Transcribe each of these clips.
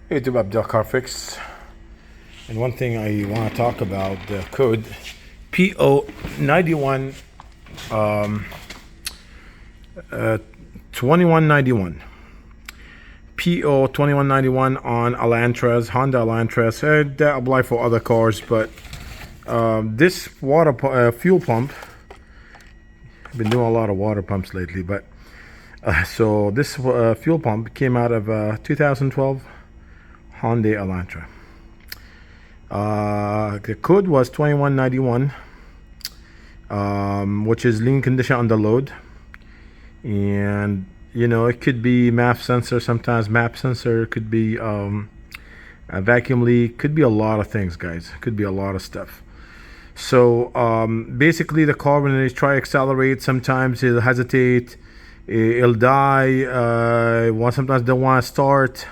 Hey YouTube, Abdel Carfix. And one thing I want to talk about the code PO91 2191. PO2191 on Elantras, Honda Elantras. That apply for other cars, but this fuel pump. I've been doing a lot of water pumps lately, but so this fuel pump came out of 2012 Hyundai Elantra. The code was 2191, which is lean condition under load. And you know, it could be MAP sensor, sometimes MAP sensor, could be a vacuum leak, could be a lot of things, guys. Could be a lot of stuff. So basically, the car, when they try to accelerate, sometimes it'll hesitate, it'll die. Sometimes don't want to start.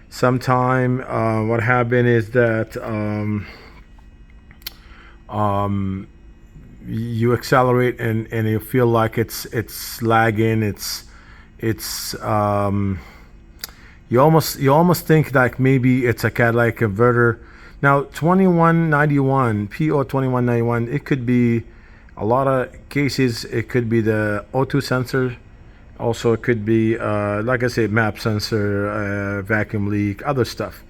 Sometime what happened is that you accelerate and you feel like it's lagging. You almost think like maybe it's a catalytic converter. Now 2191 PO2191, it could be a lot of cases. It could be the O2 sensor. Also, it could be, like I said, MAP sensor, vacuum leak, other stuff.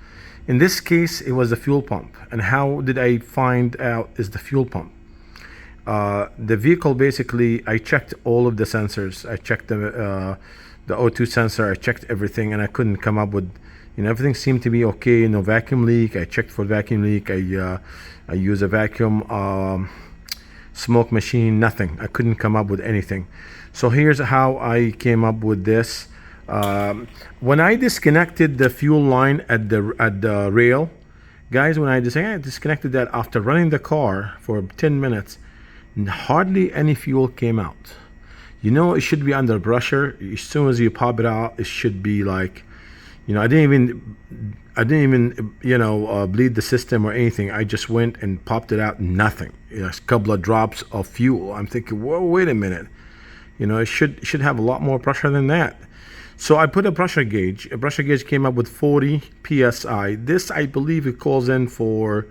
In this case, it was the fuel pump. And how did I find out is the fuel pump? The vehicle, basically, I checked all of the sensors. I checked the O2 sensor. I checked everything, and I couldn't come up with, everything seemed to be okay. No vacuum leak. I checked for vacuum leak. I use a vacuum smoke machine. Nothing. I couldn't come up with anything. So here's how I came up with this. When I disconnected the fuel line at the rail, guys, when I disconnected that after running the car for 10 minutes, hardly any fuel came out. It should be under pressure. As soon as you pop it out, it should be like, I didn't even bleed the system or anything. I just went and popped it out. Nothing. A couple of drops of fuel. I'm thinking, whoa, wait a minute. It should have a lot more pressure than that. So I put a pressure gauge. A pressure gauge came up with 40 psi. This, I believe, it calls in for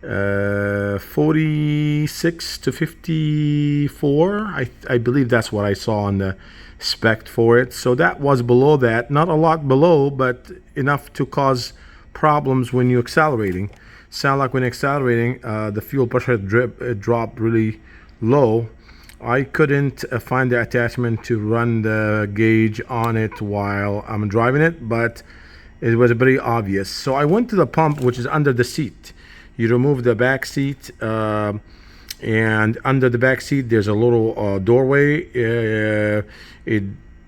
46 to 54. I believe that's what I saw on the spec for it. So that was below that. Not a lot below, but enough to cause problems when you're accelerating. Sound like when accelerating, the fuel pressure dropped really low. I couldn't find the attachment to run the gauge on it while I'm driving it, but it was very obvious. So I went to the pump, which is under the seat. You remove the back seat, and under the back seat there's a little doorway. It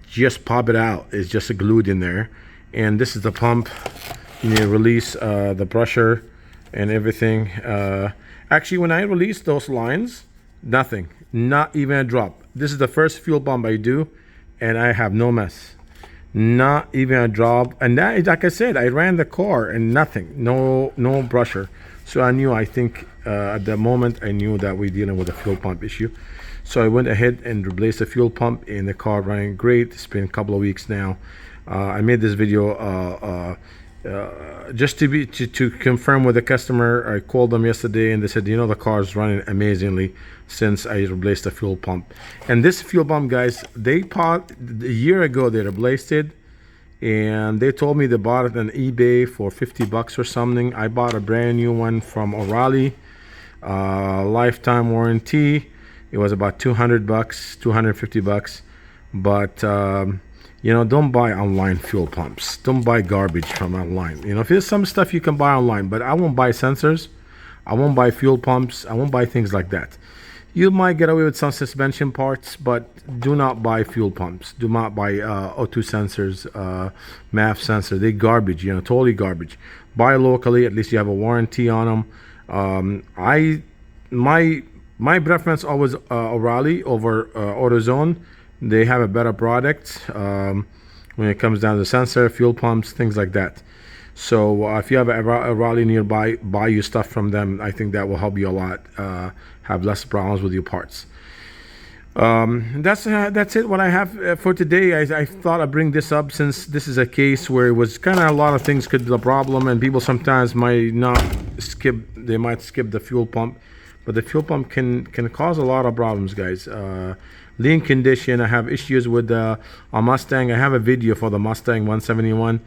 just pop it out. It's just glued in there. And this is the pump. You release the pressure and everything. Actually, when I released those lines, nothing. Not even a drop. This is the first fuel pump I do, and I have no mess. Not even a drop. And that is, like I said, I ran the car and nothing. No pressure. So I knew, at the moment, I knew that we're dealing with a fuel pump issue. So I went ahead and replaced the fuel pump, and the car running great. It's been a couple of weeks now. I made this video just to confirm with the customer. I called them yesterday and they said, the car is running amazingly since I replaced the fuel pump. And this fuel pump, guys, a year ago they replaced it, and they told me they bought it on eBay for 50 bucks or something. I bought a brand new one from O'Reilly, lifetime warranty. It was about 200 bucks, 250 bucks. But don't buy online fuel pumps. Don't buy garbage from online. If there's some stuff you can buy online, but I won't buy sensors. I won't buy fuel pumps. I won't buy things like that. You might get away with some suspension parts, but do not buy fuel pumps. Do not buy O2 sensors, MAP sensor. They're garbage, totally garbage. Buy locally. At least you have a warranty on them. My preference always O'Reilly over AutoZone. They have a better product when it comes down to sensor, fuel pumps, things like that. So if you have a O'Reilly nearby, buy your stuff from them. I think that will help you a lot. Have less problems with your parts. That's it. What I have for today. I thought I'd bring this up since this is a case where it was kind of a lot of things could be the problem, and people sometimes might not skip. They might skip the fuel pump, but the fuel pump can cause a lot of problems, guys. Lean condition. I have issues with a Mustang. I have a video for the Mustang 171.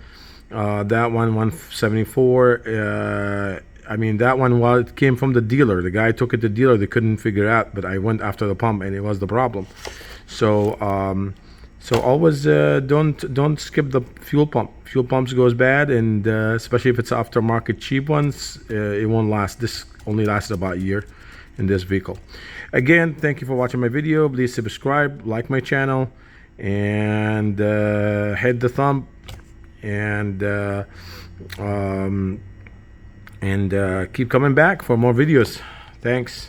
That one 174. I mean, that one, well, it came from the dealer. The guy took it to the dealer. They couldn't figure it out, but I went after the pump, and it was the problem. So, so always don't skip the fuel pump. Fuel pumps goes bad, and especially if it's aftermarket cheap ones, it won't last. This only lasted about a year in this vehicle. Again, thank you for watching my video. Please subscribe, like my channel, and hit the thumb, and keep coming back for more videos. Thanks.